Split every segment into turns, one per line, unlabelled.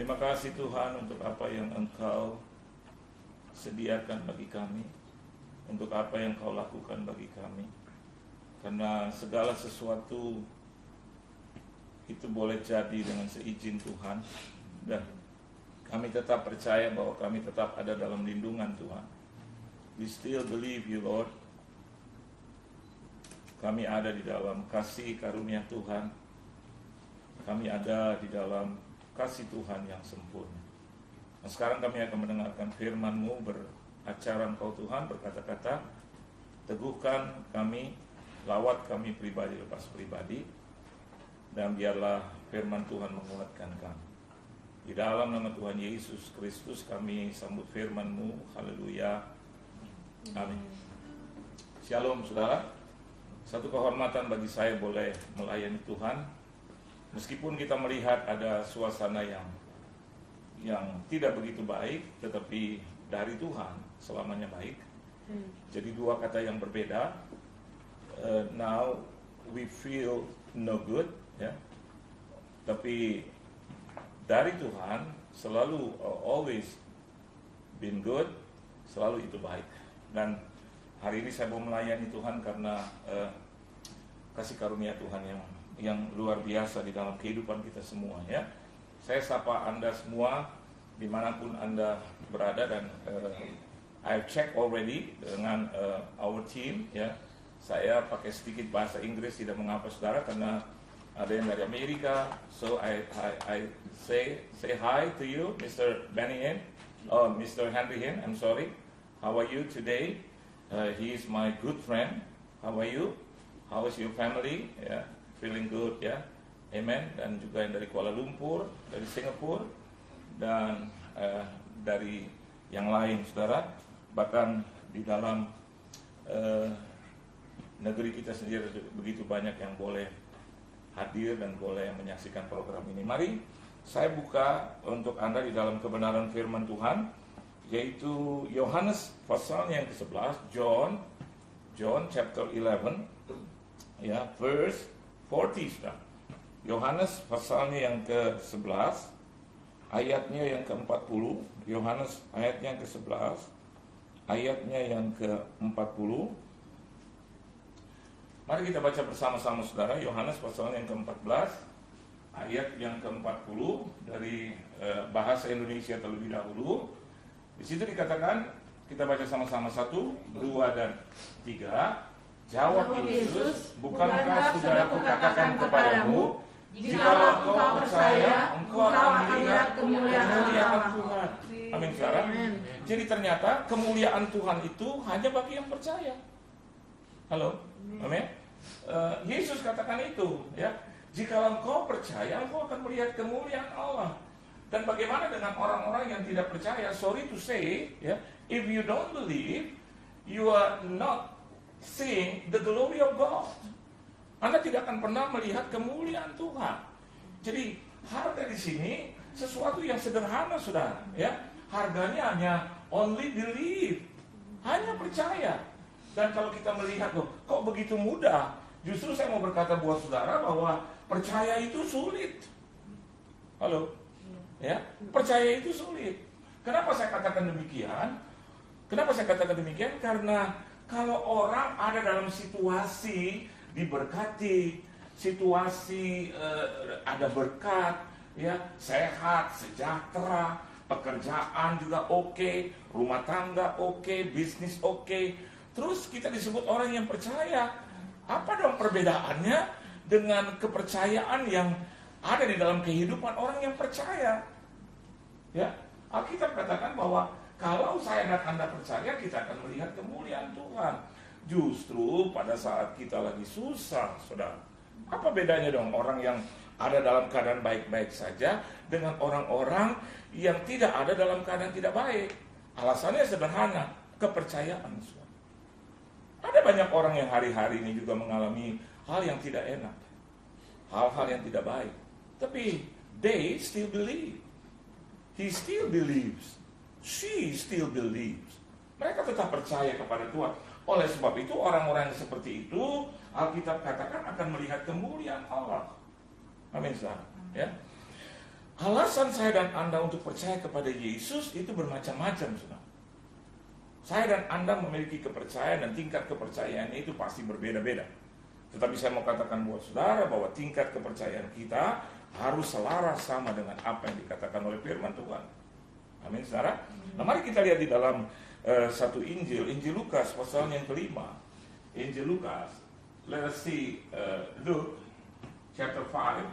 Terima kasih Tuhan untuk apa yang Engkau sediakan bagi kami, untuk apa yang Kau lakukan bagi kami. Karena segala sesuatu itu boleh jadi dengan seizin Tuhan, dan kami tetap percaya bahwa kami tetap ada dalam lindungan Tuhan. We still believe you, Lord. Kami ada di dalam kasih karunia Tuhan. Kami ada di dalam kasih Tuhan yang sempurna. Nah, sekarang kami akan mendengarkan firman-Mu beracara Engkau Tuhan, berkata-kata, teguhkan kami, lawat kami pribadi lepas pribadi, dan biarlah firman Tuhan menguatkan kami. Di dalam nama Tuhan Yesus Kristus kami sambut firman-Mu. Haleluya. Amin. Shalom saudara. Satu kehormatan bagi saya boleh melayani Tuhan, meskipun kita melihat ada suasana yang tidak begitu baik, tetapi dari Tuhan selamanya baik. Jadi dua kata yang berbeda. Now we feel no good, ya. Tapi dari Tuhan selalu always been good, selalu itu baik. Dan hari ini saya mau melayani Tuhan karena kasih karunia Tuhan yang luar biasa di dalam kehidupan kita semua, ya. Saya sapa Anda semua dimanapun Anda berada, dan I've checked already dengan our team, ya. Saya pakai sedikit bahasa Inggris, tidak mengapa saudara, karena ada yang dari Amerika. So I say hi to you, Mr. Benny Hinn, Mr. Henry Hinn. I'm sorry. How are you today? He is my good friend. How are you? How is your family? Yeah, feeling good, ya. Amen. Dan juga yang dari Kuala Lumpur, dari Singapura, dan dari yang lain, saudara. Bahkan di dalam negeri kita sendiri begitu banyak yang boleh hadir dan boleh menyaksikan program ini. Mari saya buka untuk Anda di dalam kebenaran firman Tuhan, yaitu Yohanes pasal yang ke-11, John chapter 11, ya, verse 40. Sudah. Yohanes pasalnya yang ke-11, ayatnya yang ke-40. Yohanes ayatnya yang ke-11, ayatnya yang ke-40. Mari kita baca bersama-sama saudara, Yohanes pasalnya yang ke-14, ayat yang ke-40 dari bahasa Indonesia terlebih dahulu. Di situ dikatakan, kita baca sama-sama 1, 2, dan 3. Jawab Yesus, bukankah sudah kukatakan kepadamu, jikalau engkau percaya, engkau akan melihat kemuliaan Tuhan. Amin, saudara. Jadi ternyata kemuliaan Tuhan itu hanya bagi yang percaya. Halo, amin. Yesus katakan itu, ya. Jikalau engkau percaya, engkau akan melihat kemuliaan Allah. Dan bagaimana dengan orang-orang yang tidak percaya? Sorry to say, ya, if you don't believe, you are not seeing the glory of God. Anda tidak akan pernah melihat kemuliaan Tuhan. Jadi harga di sini sesuatu yang sederhana, saudara. Ya, harganya hanya only believe, hanya percaya. Dan kalau kita melihat, kok begitu mudah? Justru saya mau berkata buat saudara bahwa percaya itu sulit. Halo. Ya, percaya itu sulit. Kenapa saya katakan demikian? Karena kalau orang ada dalam situasi diberkati, situasi ada berkat, ya, sehat, sejahtera, pekerjaan juga oke, rumah tangga oke, bisnis oke, terus kita disebut orang yang percaya. Apa dong perbedaannya dengan kepercayaan yang ada di dalam kehidupan orang yang percaya? Ya, Alkitab katakan bahwa kalau saya dan Anda percaya, kita akan melihat kemuliaan Tuhan. Justru pada saat kita lagi susah, saudara, apa bedanya dong orang yang ada dalam keadaan baik-baik saja dengan orang-orang yang tidak ada dalam keadaan tidak baik? Alasannya sederhana, kepercayaan, saudara. Ada banyak orang yang hari-hari ini juga mengalami hal yang tidak enak, hal-hal yang tidak baik, tapi they still believe. He still believes. She still believes. Mereka tetap percaya kepada Tuhan. Oleh sebab itu orang-orang yang seperti itu, Alkitab katakan akan melihat kemuliaan Allah. Amin, saudara. Ya. alasan saya dan Anda untuk percaya kepada Yesus itu bermacam-macam, saudara. Saya dan Anda memiliki kepercayaan dan tingkat kepercayaannya itu pasti berbeda-beda. Tetapi saya mau katakan buat saudara bahwa tingkat kepercayaan kita harus selaras sama dengan apa yang dikatakan oleh firman Tuhan. Amin, saudara. Nah, mari kita lihat di dalam satu Injil Lukas pasal yang kelima. Injil Lukas, let us see Luke chapter 5.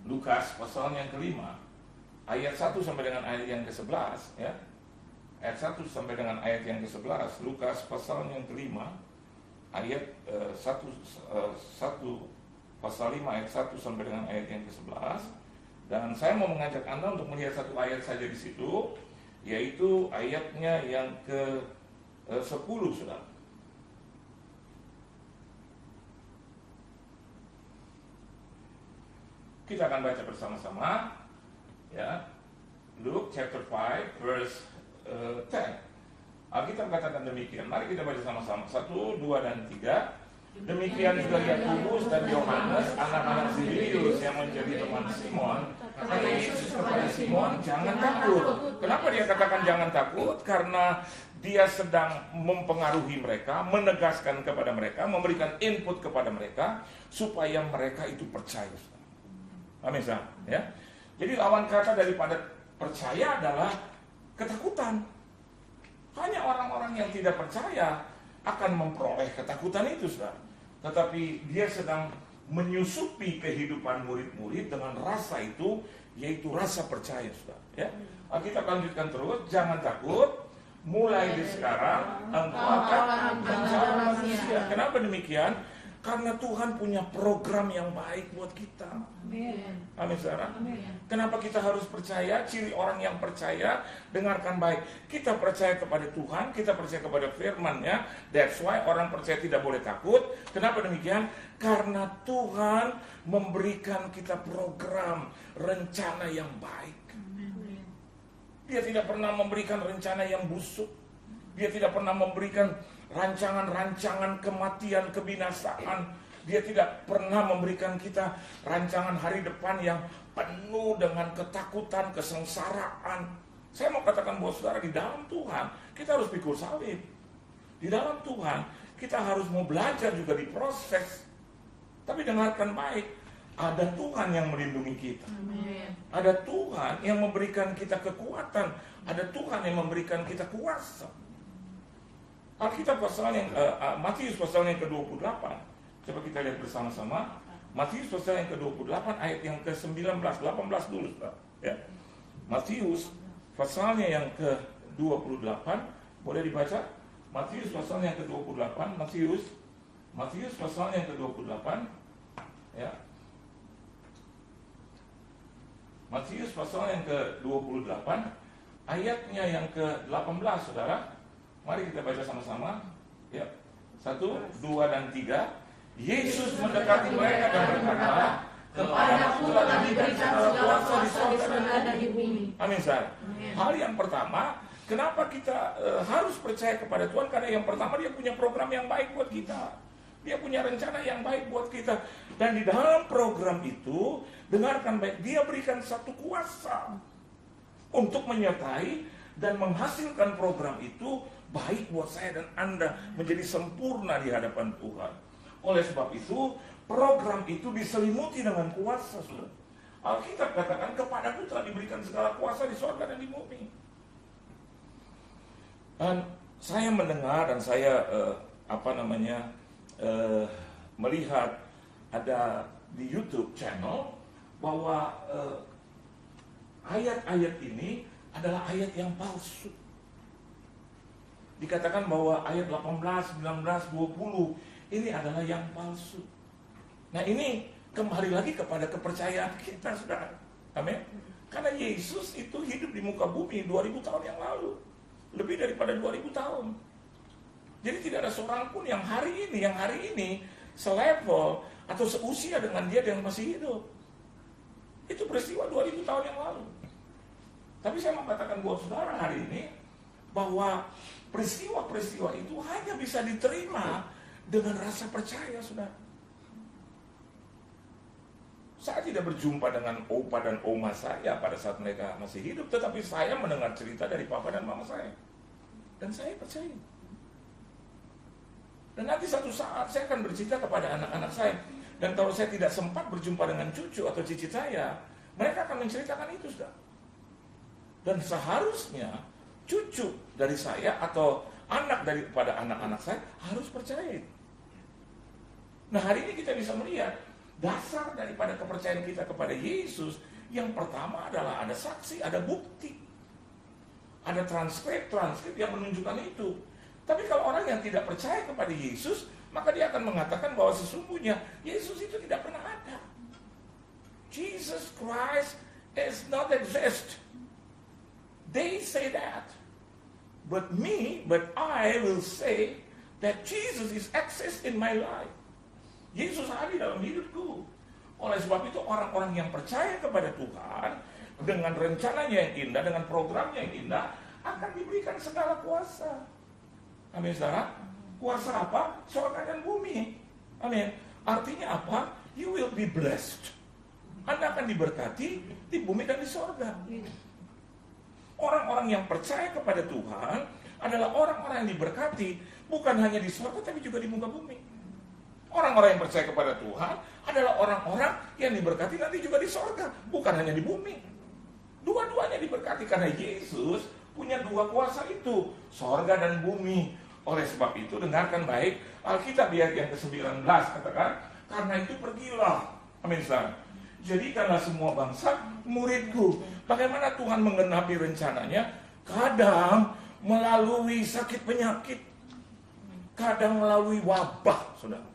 Lukas pasal yang kelima, ayat 1 sampai dengan ayat yang ke-11, ya. Ayat 1 sampai dengan ayat yang ke-11. Lukas pasal yang kelima, ayat 1 pasal 5 ayat 1 sampai dengan ayat yang ke-11. Dan saya mau mengajak Anda untuk melihat satu ayat saja di situ, yaitu ayatnya yang ke-10, saudara. Kita akan baca bersama-sama, ya. Luke chapter 5 verse 10. Alkitab katakan demikian. Mari kita baca sama-sama. 1, 2, dan 3. Demikian juga Yakobus dan Yohanes, anak-anak Zebedeus yang menjadi teman Simon. Kata Yesus kepada Simon, jangan takut. Kenapa dia katakan jangan takut? Karena dia sedang mempengaruhi mereka, menegaskan kepada mereka, memberikan input kepada mereka supaya mereka itu percaya. Amin, ya. Jadi lawan kata daripada percaya adalah ketakutan. Hanya orang-orang yang tidak percaya akan memperoleh ketakutan itu, saudara. Tetapi dia sedang menyusupi kehidupan murid-murid dengan rasa itu, yaitu rasa percaya, saudara. Ya. Kita lanjutkan terus, jangan takut. Mulai dari sekarang engkau akan menjadi manusia. Kenapa demikian? Karena Tuhan punya program yang baik buat kita. Amin, saudara. Kenapa kita harus percaya? Ciri orang yang percaya, dengarkan baik. Kita percaya kepada Tuhan, kita percaya kepada firman-Nya. That's why orang percaya tidak boleh takut. Kenapa demikian? Karena Tuhan memberikan kita program, rencana yang baik. Dia tidak pernah memberikan rencana yang busuk. Dia tidak pernah memberikan rancangan-rancangan kematian, kebinasaan. Dia tidak pernah memberikan kita rancangan hari depan yang penuh dengan ketakutan, kesengsaraan. Saya mau katakan buat saudara, di dalam Tuhan kita harus pikul salib. Di dalam Tuhan kita harus mau belajar juga diproses. Tapi dengarkan baik, ada Tuhan yang melindungi kita. Ada Tuhan yang memberikan kita kekuatan. Ada Tuhan yang memberikan kita kuasa. Alkitab pasal yang Matius pasal yang ke-28. Coba kita lihat bersama-sama. Matius pasal yang ke-28 ayat yang ke-19, 18 dulu, ya. Matius pasalnya yang ke-28, boleh dibaca? Matius pasal yang ke-28, Matius pasal yang ke-28, ya. Matius pasal yang ke-28, ayatnya yang ke-18, saudara. Mari kita baca sama-sama, ya. 1, 2, dan 3. Yesus mendekati mereka dan berkata, kepadaku telah diberikan segala kuasa di surga dan di bumi. Amin, saudara. Hal yang pertama, kenapa kita harus percaya kepada Tuhan? Karena yang pertama, dia punya program yang baik buat kita. Dia punya rencana yang baik buat kita. Dan di dalam program itu, dengarkan baik, dia berikan satu kuasa untuk menyertai dan menghasilkan program itu baik buat saya dan Anda menjadi sempurna di hadapan Tuhan. Oleh sebab itu, program itu diselimuti dengan kuasa, saudara. Alkitab katakan, kepadaku telah diberikan segala kuasa di surga dan di bumi. Dan saya mendengar dan saya melihat ada di YouTube channel bahwa ayat-ayat ini adalah ayat yang palsu. Dikatakan bahwa ayat 18, 19, 20 ini adalah yang palsu. Nah, ini kembali lagi kepada kepercayaan kita, saudara. Amin. Karena Yesus itu hidup di muka bumi 2000 tahun yang lalu. Lebih daripada 2000 tahun. Jadi tidak ada seorang pun yang hari ini selevel atau seusia dengan dia yang masih hidup. Itu peristiwa 2000 tahun yang lalu. Tapi saya mau katakan buat saudara hari ini bahwa peristiwa-peristiwa itu hanya bisa diterima dengan rasa percaya, saudara. Saya tidak berjumpa dengan opa dan oma saya pada saat mereka masih hidup, tetapi saya mendengar cerita dari papa dan mama saya. Dan saya percaya. Dan nanti satu saat saya akan bercerita kepada anak-anak saya. Dan kalau saya tidak sempat berjumpa dengan cucu atau cicit saya, mereka akan menceritakan itu, sudah. Dan seharusnya cucu dari saya atau anak daripada anak-anak saya harus percaya. Nah, hari ini kita bisa melihat dasar daripada kepercayaan kita kepada Yesus. Yang pertama adalah ada saksi, ada bukti, ada transkrip yang menunjukkan itu. Tapi kalau orang yang tidak percaya kepada Yesus, maka dia akan mengatakan bahwa sesungguhnya Yesus itu tidak pernah ada. Jesus Christ is not exist. They say that. But I will say that Jesus is exist in my life. Yesus hadir dalam hidupku. Oleh sebab itu orang-orang yang percaya kepada Tuhan dengan rencananya yang indah, dengan programnya yang indah, akan diberikan segala kuasa. Amin, saudara. Kuasa apa? Surga dan bumi. Amin. Artinya apa? You will be blessed. Anda akan diberkati di bumi dan di surga. Orang-orang yang percaya kepada Tuhan adalah orang-orang yang diberkati bukan hanya di surga tapi juga di muka bumi. Orang-orang yang percaya kepada Tuhan adalah orang-orang yang diberkati nanti juga di surga, bukan hanya di bumi. Dua-duanya diberkati karena Yesus punya dua kuasa itu, surga dan bumi. Oleh sebab itu dengarkan baik Alkitab ayat yang ke-19 katakan, karena itu pergilah. Amin, saudara. Jadikanlah semua bangsa muridku. Bagaimana Tuhan menggenapi rencananya? Kadang melalui sakit penyakit, kadang melalui wabah, saudara.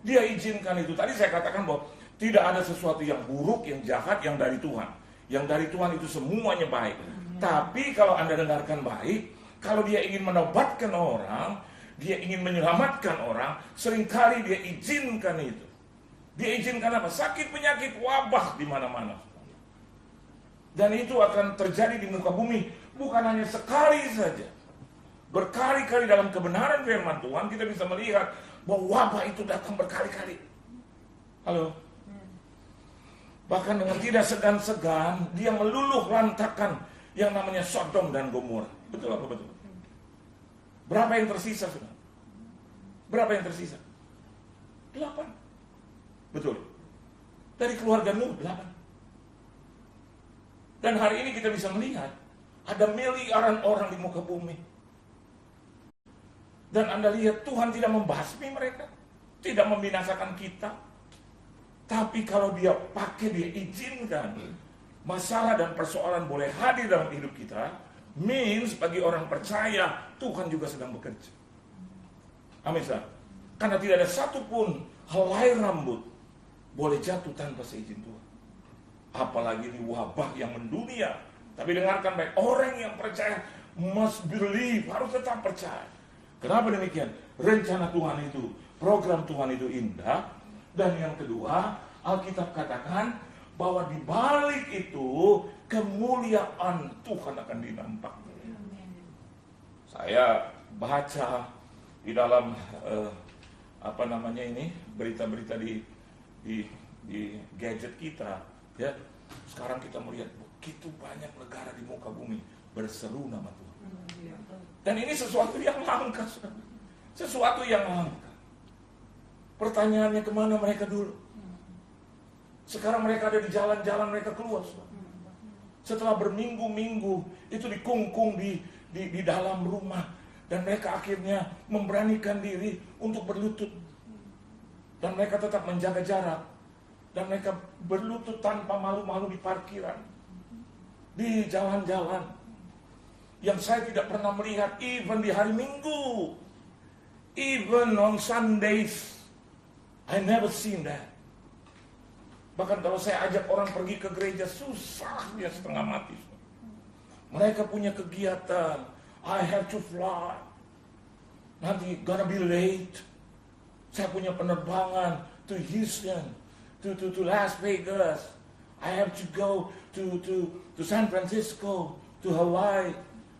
Dia izinkan itu. Tadi saya katakan bahwa tidak ada sesuatu yang buruk, yang jahat, yang dari Tuhan. Yang dari Tuhan itu semuanya baik. Tapi kalau Anda dengarkan baik, kalau dia ingin menobatkan orang, dia ingin menyelamatkan orang, seringkali dia izinkan itu. Dia izinkan apa? Sakit, penyakit, wabah di mana-mana. Dan itu akan terjadi di muka bumi, bukan hanya sekali saja. Berkali-kali dalam kebenaran firman Tuhan kita bisa melihat bahwa wabah itu datang berkali-kali. Halo? Bahkan dengan tidak segan-segan dia meluluh lantakan yang namanya Sodom dan Gomora. Betul apa betul? Berapa yang tersisa sudah? Berapa yang tersisa? 8. Betul. Dari keluarga Nuh 8. Dan hari ini kita bisa melihat ada miliaran orang di muka bumi. Dan Anda lihat Tuhan tidak membasmi mereka, tidak membinasakan kita. Tapi kalau dia pakai, dia izinkan masalah dan persoalan boleh hadir dalam hidup kita, means bagi orang percaya Tuhan juga sedang bekerja. Amin, saudara. Karena tidak ada satupun helai rambut boleh jatuh tanpa seizin Tuhan. Apalagi di wabah yang mendunia. Tapi dengarkan baik, orang yang percaya must believe, harus tetap percaya. Kenapa demikian? Rencana Tuhan itu, program Tuhan itu indah. Dan yang kedua, Alkitab katakan bahwa di balik itu kemuliaan Tuhan akan dinampak. Saya baca di dalam berita-berita di gadget kita, ya. Sekarang kita melihat begitu banyak negara di muka bumi berseru nama Tuhan. Dan ini sesuatu yang langka, sesuatu yang langka. Pertanyaannya, kemana mereka dulu? Sekarang mereka ada di jalan-jalan, mereka keluar. Setelah berminggu-minggu itu dikungkung di dalam rumah, dan mereka akhirnya memberanikan diri untuk berlutut. Dan mereka tetap menjaga jarak, dan mereka berlutut tanpa malu-malu di parkiran, di jalan-jalan. Yang saya tidak pernah melihat even di hari Minggu, even on Sundays, I never seen that. Bahkan kalau saya ajak orang pergi ke gereja, susah dia setengah mati. Mereka punya kegiatan, I have to fly, nanti gonna be late. Saya punya penerbangan to Houston, to Las Vegas. I have to go to San Francisco, to Hawaii,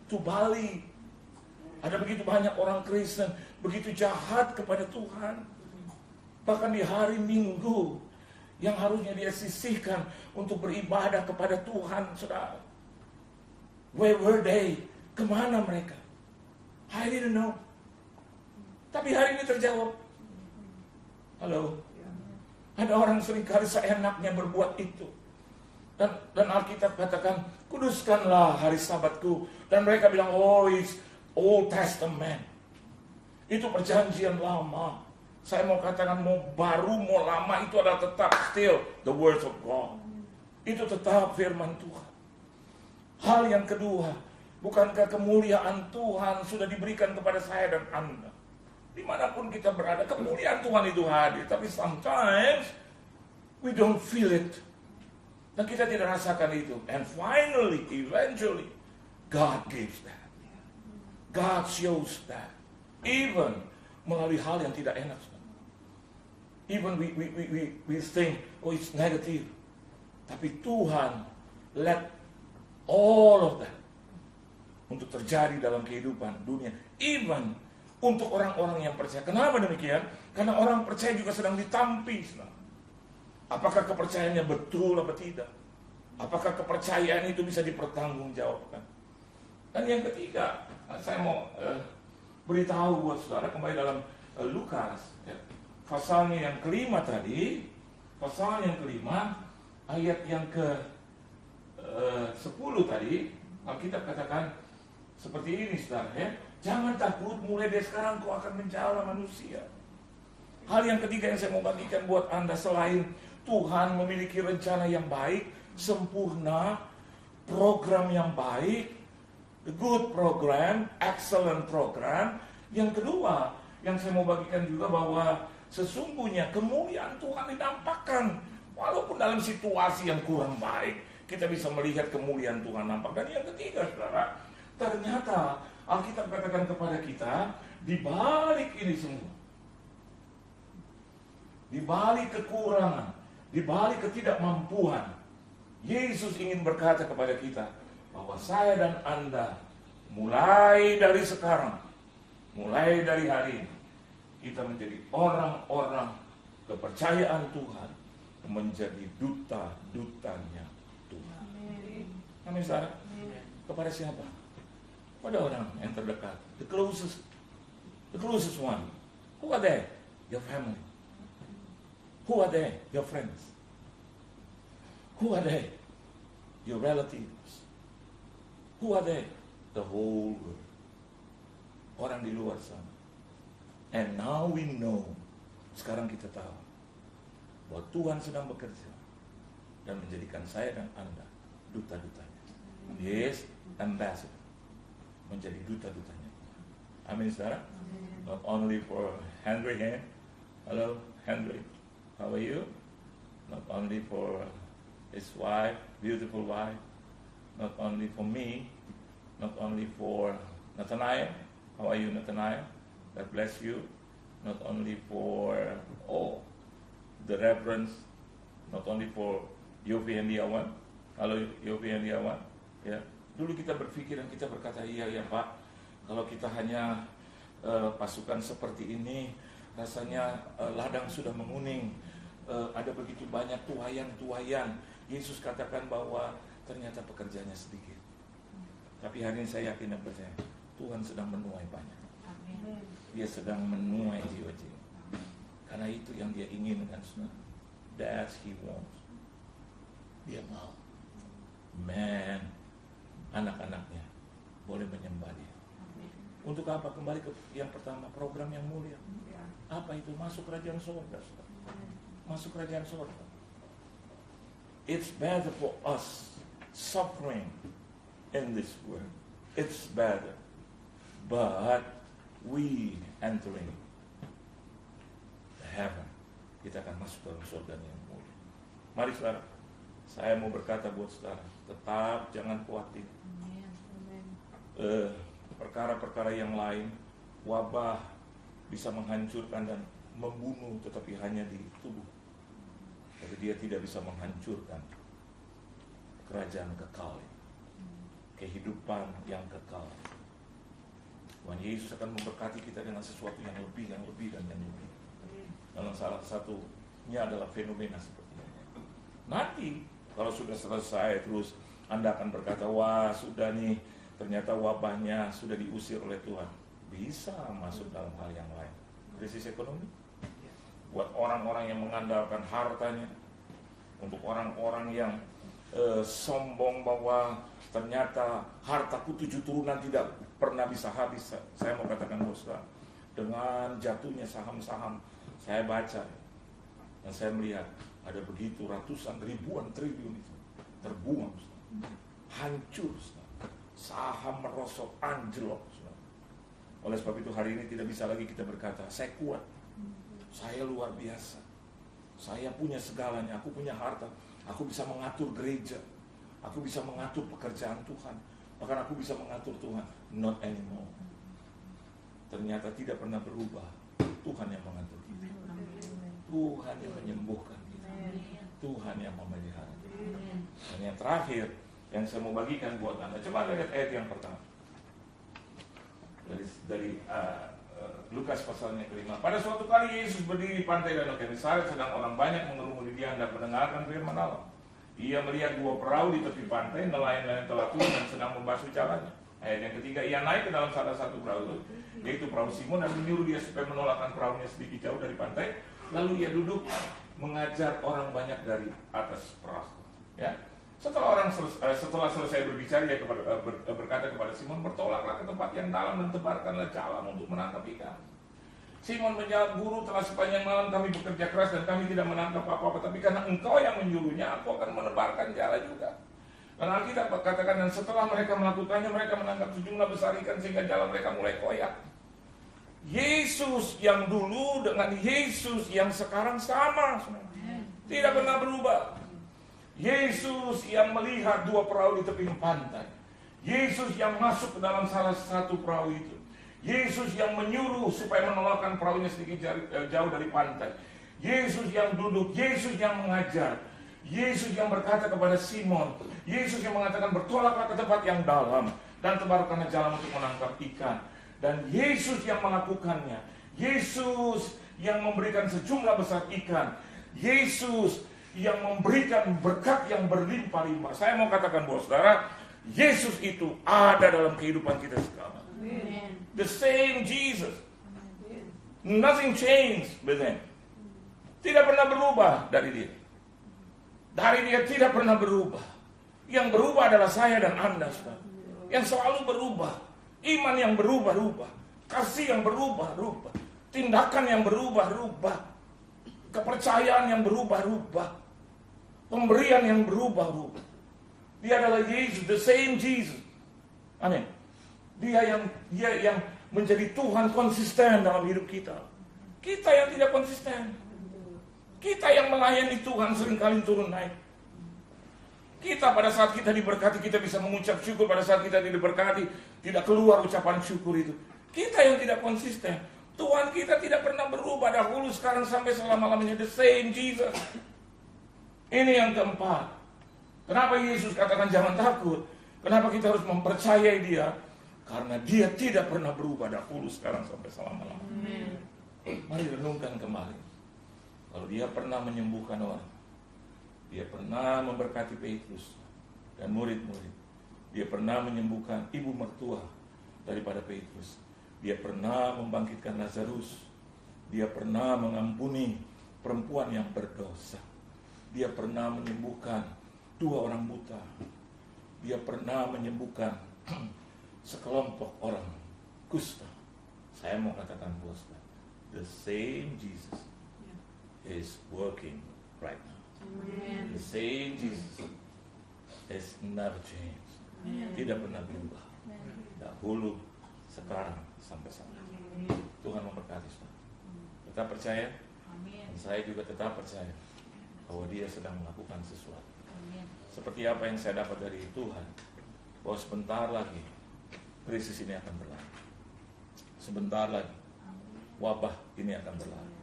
to Bali. Ada begitu banyak orang Kristen begitu jahat kepada Tuhan. Bahkan di hari Minggu yang harusnya dia sisihkan untuk beribadah kepada Tuhan, saudara. Where were they? Kemana mereka? I didn't know. Tapi hari ini terjawab. Halo. Ada orang seringkali seenaknya berbuat itu. Dan Alkitab katakan, kuduskanlah hari Sabatku. Dan mereka bilang, oh, it's Old Testament. Itu perjanjian lama. Saya mau katakan, mau baru, mau lama, itu adalah tetap still the words of God. Itu tetap firman Tuhan. Hal yang kedua, bukankah kemuliaan Tuhan sudah diberikan kepada saya dan Anda? Dimanapun kita berada, kemuliaan Tuhan itu hadir. Tapi sometimes we don't feel it. Dan kita tidak rasakan itu. And finally, eventually, God gives that. God shows that. Even melalui hal yang tidak enak. Even we think, oh, it's negative. Tapi Tuhan let all of that untuk terjadi dalam kehidupan dunia. Even untuk orang-orang yang percaya. Kenapa demikian? Karena orang percaya juga sedang ditampi. Apakah kepercayaannya betul atau tidak? Apakah kepercayaan itu bisa dipertanggungjawabkan? Dan yang ketiga, saya mau beritahu buat saudara kembali dalam Lukas, ya, pasalnya yang kelima tadi, pasal yang kelima, ayat yang ke 10 tadi, Alkitab katakan seperti ini, saudara, ya. Jangan takut, mulai dari sekarang kau akan menjala manusia. Hal yang ketiga yang saya mau bagikan buat Anda, selain Tuhan memiliki rencana yang baik, sempurna, program yang baik, the good program, excellent program. Yang kedua, yang saya mau bagikan juga bahwa sesungguhnya kemuliaan Tuhan dinampakkan. Walaupun dalam situasi yang kurang baik, kita bisa melihat kemuliaan Tuhan nampak. Dan yang ketiga, saudara, ternyata Alkitab katakan kepada kita, di balik ini semua, di balik kekurangan, di balik ketidakmampuan, Yesus ingin berkata kepada kita bahwa saya dan Anda mulai dari sekarang, mulai dari hari ini, kita menjadi orang-orang kepercayaan Tuhan, menjadi duta-dutanya Tuhan. Amin, saudara. Kepada siapa? Pada orang yang terdekat, the closest one. Who are they? Your family. Who are they? Your friends. Who are they? Your relatives. Who are they? The whole world. Orang di luar sana. And now we know. Sekarang kita tahu bahwa Tuhan sedang bekerja dan menjadikan saya dan Anda duta-dutanya. Yes, ambassador. Menjadi duta-dutanya. Amin, saudara. Not only for Henry here. Hello, Henry. How are you? Not only for his wife, beautiful wife. Not only for me. Not only for Nathaniel. How are you, Nathaniel? God bless you. Not only for the reverends. Not only for Yofi Hendiawan. Halo, Yofi Hendiawan. Ya. Dulu kita berpikir dan kita berkata, iya Pak, kalau kita hanya pasukan seperti ini, rasanya ladang sudah menguning, ada begitu banyak tuayan-tuayan. Yesus katakan bahwa ternyata pekerjaannya sedikit. Tapi hari ini saya yakin dan percaya, Tuhan sedang menuai banyak. Dia sedang menuai jiwa-jiwa. Karena itu yang dia inginkan, that he wants. Dia mau. Man, anak-anaknya boleh menyembah dia. Untuk apa? Kembali ke yang pertama, program yang mulia. Apa itu? Masuk kerajaan surga. Masuk kerajaan surga. It's better for us suffering in this world. It's better. But we entering heaven. Kita akan masuk dalam surga yang mulia. Mari saudara, saya mau berkata buat saudara, tetap jangan khawatir. Perkara-perkara yang lain, wabah bisa menghancurkan dan membunuh, tetapi hanya di tubuh. Tapi dia tidak bisa menghancurkan kerajaan kekal, kehidupan yang kekal. Tuhan Yesus akan memberkati kita dengan sesuatu yang lebih dan yang lebih. Dalam salah satunya adalah fenomena seperti ini. Nanti kalau sudah selesai terus Anda akan berkata, wah sudah nih, ternyata wabahnya sudah diusir oleh Tuhan. Bisa masuk dalam hal yang lain. Krisis ekonomi. Buat orang-orang yang mengandalkan hartanya. Untuk orang-orang yang sombong bahwa ternyata hartaku 7 turunan tidak pernah bisa habis. Saya mau katakan bosku, dengan jatuhnya saham-saham, saya baca dan saya melihat ada begitu ratusan ribuan triliun itu terbuang, hancur, saham merosot, anjlok. Oleh sebab itu hari ini tidak bisa lagi kita berkata, saya kuat, saya luar biasa, saya punya segalanya, aku punya harta, aku bisa mengatur gereja, aku bisa mengatur pekerjaan Tuhan, bahkan aku bisa mengatur Tuhan. Not anymore. Ternyata tidak pernah berubah. Tuhan yang mengatur kita, Tuhan yang menyembuhkan kita, Tuhan yang memelihara kita. Dan yang terakhir yang saya mau bagikan buat Anda, coba lihat ayat yang pertama dari Lukas pasalnya kelima. Pada suatu kali Yesus berdiri di pantai Danau Genesaret, sedang orang banyak mengerumuni dia hendak mendengarkan firman Allah. Ia melihat 2 perahu di tepi pantai, nelayan-nelayan telah turun dan sedang membasuh jalannya. Ayat yang ketiga, ia naik ke dalam salah satu perahu itu, yaitu perahu Simon, dan menyuruh dia supaya menolakkan perahunya sedikit jauh dari pantai. Lalu ia duduk mengajar orang banyak dari atas perahu. Ya. Setelah selesai berbicara, dia berkata kepada Simon, bertolaklah ke tempat yang dalam dan tebarkanlah jalan untuk menangkap ikan. Simon menjawab, Guru, telah sepanjang malam kami bekerja keras dan kami tidak menangkap apa-apa, tapi karena engkau yang menyuruhnya, aku akan menebarkan jala juga. Dan Alkitab katakan, dan setelah mereka melakukannya, mereka menangkap sejumlah besar ikan sehingga jala mereka mulai koyak. Yesus yang dulu dengan Yesus yang sekarang sama, tidak pernah berubah. Yesus yang melihat 2 perahu di tepi pantai, Yesus yang masuk ke dalam salah satu perahu itu, Yesus yang menyuruh supaya menolakkan perahunya sedikit jauh dari pantai, Yesus yang duduk, Yesus yang mengajar, Yesus yang berkata kepada Simon, Yesus yang mengatakan bertolaklah ke tempat yang dalam dan tebarkanlah jalan untuk menangkap ikan. Dan Yesus yang melakukannya, Yesus yang memberikan sejumlah besar ikan, Yesus yang memberikan berkat yang berlimpah-limpah. Saya mau katakan bahwa saudara, Yesus itu ada dalam kehidupan kita sekarang. Amen. The same Jesus. Nothing changed with him. Tidak pernah berubah dari dia. Dari dia tidak pernah berubah. Yang berubah adalah saya dan Anda, saudara. Yang selalu berubah. Iman yang berubah-ubah. Kasih yang berubah-ubah. Tindakan yang berubah-ubah. Kepercayaan yang berubah-ubah. Pemberian yang berubah-ubah. Dia adalah Yesus, the same Jesus. Amin. Dia yang menjadi Tuhan konsisten dalam hidup kita. Kita yang tidak konsisten. Kita yang melayani Tuhan seringkali turun naik. Kita pada saat kita diberkati, kita bisa mengucap syukur. Pada saat kita tidak diberkati, tidak keluar ucapan syukur itu. Kita yang tidak konsisten. Tuhan kita tidak pernah berubah dahulu, sekarang sampai selama-lamanya. The same Jesus. Ini yang keempat. Kenapa Yesus katakan jangan takut? Kenapa kita harus mempercayai dia? Karena dia tidak pernah berubah dahulu, sekarang sampai selama-lamanya. Mari renungkan kembali. Kalau dia pernah menyembuhkan orang, dia pernah memberkati Petrus dan murid-murid, dia pernah menyembuhkan ibu mertua daripada Petrus, dia pernah membangkitkan Lazarus, dia pernah mengampuni perempuan yang berdosa, dia pernah menyembuhkan 2 orang buta, dia pernah menyembuhkan sekelompok orang kusta. Saya mau katakan bos, the same Jesus is working right now. Amen. The same Jesus has never changed. Amen. Tidak pernah berubah. Dahulu, sekarang, sampai saat ini. Tuhan memberkati saudara. Tetap percaya. Amen. Dan saya juga tetap percaya bahwa dia sedang melakukan sesuatu. Amen. Seperti apa yang saya dapat dari Tuhan, bahwa sebentar lagi krisis ini akan berlalu. Sebentar lagi wabah ini akan berlalu.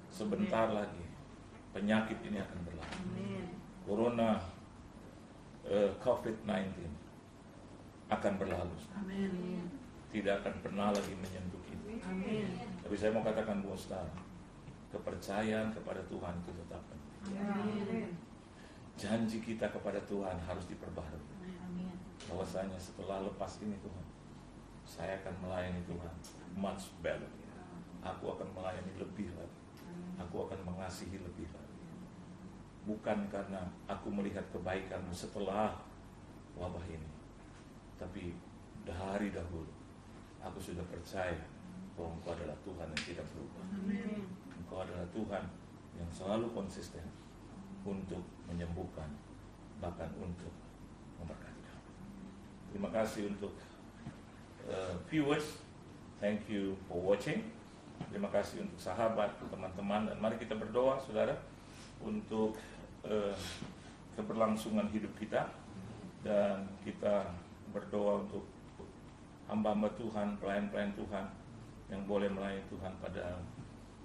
Sebentar lagi penyakit ini akan berlalu. Corona, COVID-19 akan berlalu. Amen. Tidak akan pernah lagi menyentuh kita. Amen. Tapi saya mau katakan buat saudara, kepercayaan kepada Tuhan itu tetap penting. janji kita kepada Tuhan harus diperbarui. Bahwasanya setelah lepas ini Tuhan, saya akan melayani Tuhan much better. Aku akan melayani lebih lagi. Aku akan mengasihi lebih lagi. Bukan karena aku melihat kebaikanmu setelah wabah ini, tapi dari dahulu aku sudah percaya bahwa Engkau adalah Tuhan yang tidak berubah. Engkau adalah Tuhan yang selalu konsisten untuk menyembuhkan, bahkan untuk memberkati kami. Terima kasih untuk viewers. Thank you for watching. Terima kasih untuk sahabat, teman-teman, dan mari kita berdoa, saudara, untuk keberlangsungan hidup kita, dan kita berdoa untuk hamba-hamba Tuhan, pelayan-pelayan Tuhan yang boleh melayani Tuhan pada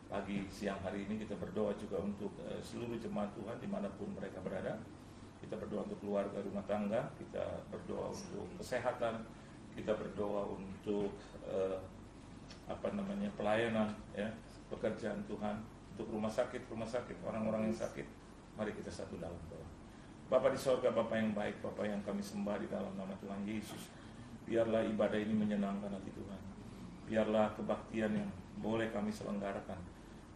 pagi siang hari ini. Kita berdoa juga untuk seluruh jemaat Tuhan dimanapun mereka berada. Kita berdoa untuk keluarga, rumah tangga, kita berdoa untuk kesehatan, kita berdoa untuk pelayanan, ya, pekerjaan Tuhan, untuk rumah sakit, orang-orang yang sakit. Mari kita satu dalam doa. Bapa di sorga, Bapa yang baik, Bapa yang kami sembah di dalam nama Tuhan Yesus, biarlah ibadah ini menyenangkan hati Tuhan. Biarlah kebaktian yang boleh kami selenggarakan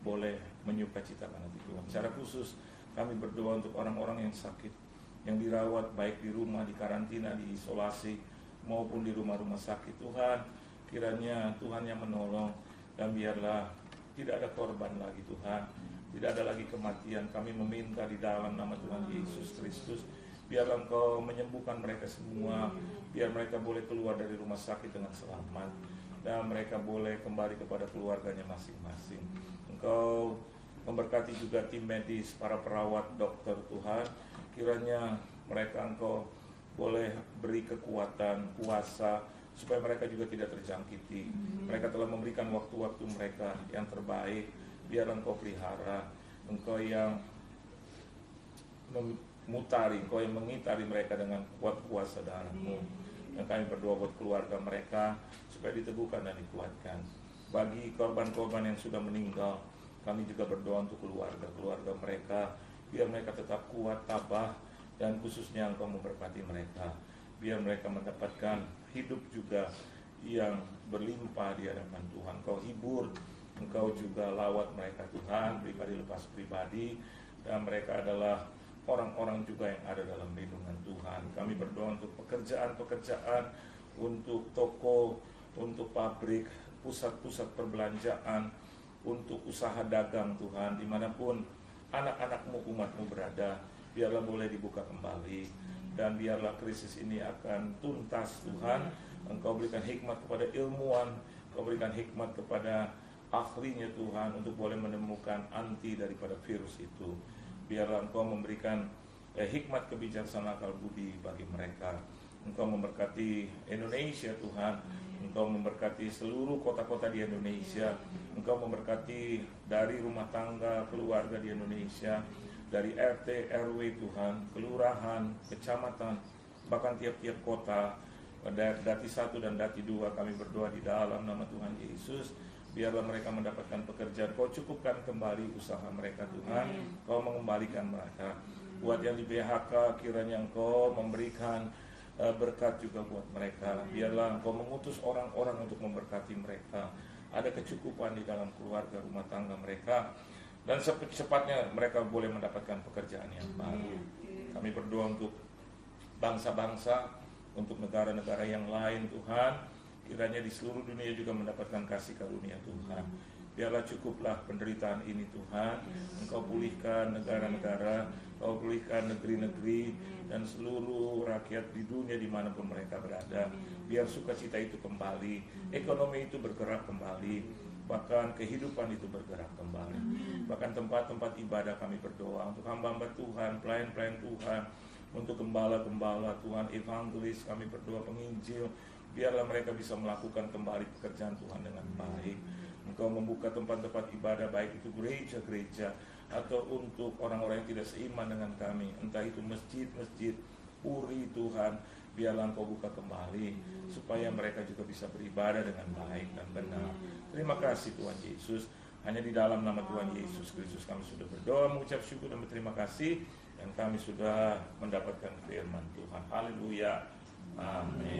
boleh menyukacitakan hati Tuhan. Secara khusus kami berdoa untuk orang-orang yang sakit, yang dirawat baik di rumah, di karantina, di isolasi, maupun di rumah-rumah sakit. Tuhan, kiranya Tuhan yang menolong, dan biarlah tidak ada korban lagi Tuhan, tidak ada lagi kematian. Kami meminta di dalam nama Tuhan Yesus Kristus, biarlah Engkau menyembuhkan mereka semua, biar mereka boleh keluar dari rumah sakit dengan selamat, dan mereka boleh kembali kepada keluarganya masing-masing. Engkau memberkati juga tim medis, para perawat, dokter Tuhan, kiranya mereka Engkau boleh beri kekuatan, kuasa, supaya mereka juga tidak terjangkiti. Mereka telah memberikan waktu-waktu mereka yang terbaik. Biar Engkau pelihara, Engkau yang memutari, Engkau yang mengitari mereka dengan kuat kuasa darah-Mu. Dan kami berdoa buat keluarga mereka, supaya diteguhkan dan dikuatkan. Bagi korban-korban yang sudah meninggal, kami juga berdoa untuk keluarga mereka, biar mereka tetap kuat, tabah, dan khususnya Engkau memberkati mereka. Biar mereka mendapatkan hidup juga yang berlimpah di hadapan Tuhan. Engkau hibur, Engkau juga lawat mereka Tuhan, pribadi lepas pribadi, dan mereka adalah orang-orang juga yang ada dalam lindungan Tuhan. Kami berdoa untuk pekerjaan-pekerjaan, untuk toko, untuk pabrik, pusat-pusat perbelanjaan, untuk usaha dagang Tuhan, dimanapun anak-anak-Mu, umat-Mu berada, biarlah boleh dibuka kembali. Dan biarlah krisis ini akan tuntas Tuhan. Engkau berikan hikmat kepada ilmuwan, Engkau berikan hikmat kepada ahlinya Tuhan, untuk boleh menemukan anti daripada virus itu. Biarlah Engkau memberikan hikmat, kebijaksanaan, akal budi bagi mereka. Engkau memberkati Indonesia Tuhan, Engkau memberkati seluruh kota-kota di Indonesia, Engkau memberkati dari rumah tangga, keluarga di Indonesia, dari RT, RW Tuhan, kelurahan, kecamatan, bahkan tiap-tiap kota, Dati 1 dan Dati 2, kami berdoa di dalam nama Tuhan Yesus, biarlah mereka mendapatkan pekerjaan. Kau cukupkan kembali usaha mereka Tuhan, Kau mengembalikan mereka. Buat yang di PHK, kiranya Engkau memberikan berkat juga buat mereka. Biarlah Engkau mengutus orang-orang untuk memberkati mereka. Ada kecukupan di dalam keluarga, rumah tangga mereka, dan secepatnya mereka boleh mendapatkan pekerjaan yang baru. Kami berdoa untuk bangsa-bangsa, untuk negara-negara yang lain Tuhan, kiranya di seluruh dunia juga mendapatkan kasih karunia Tuhan. Biarlah cukuplah penderitaan ini Tuhan, Engkau pulihkan negara-negara, Engkau pulihkan negeri-negeri, dan seluruh rakyat di dunia dimanapun mereka berada. Biar sukacita itu kembali, ekonomi itu bergerak kembali, bahkan kehidupan itu bergerak kembali. Bahkan tempat-tempat ibadah kami berdoa untuk hamba-hamba Tuhan, pelayan-pelayan Tuhan, untuk gembala-gembala Tuhan, evangelis, kami berdoa penginjil, biarlah mereka bisa melakukan kembali pekerjaan Tuhan dengan baik. Engkau membuka tempat-tempat ibadah, baik itu gereja-gereja atau untuk orang-orang yang tidak seiman dengan kami, entah itu masjid-masjid, puri Tuhan, biarlah Engkau buka kembali supaya mereka juga bisa beribadah dengan baik dan benar. Terima kasih Tuhan Yesus. Hanya di dalam nama Tuhan Yesus Kristus kami sudah berdoa, mengucap syukur dan berterima kasih. Dan Dan kami sudah mendapatkan firman Tuhan. Haleluya. Amin.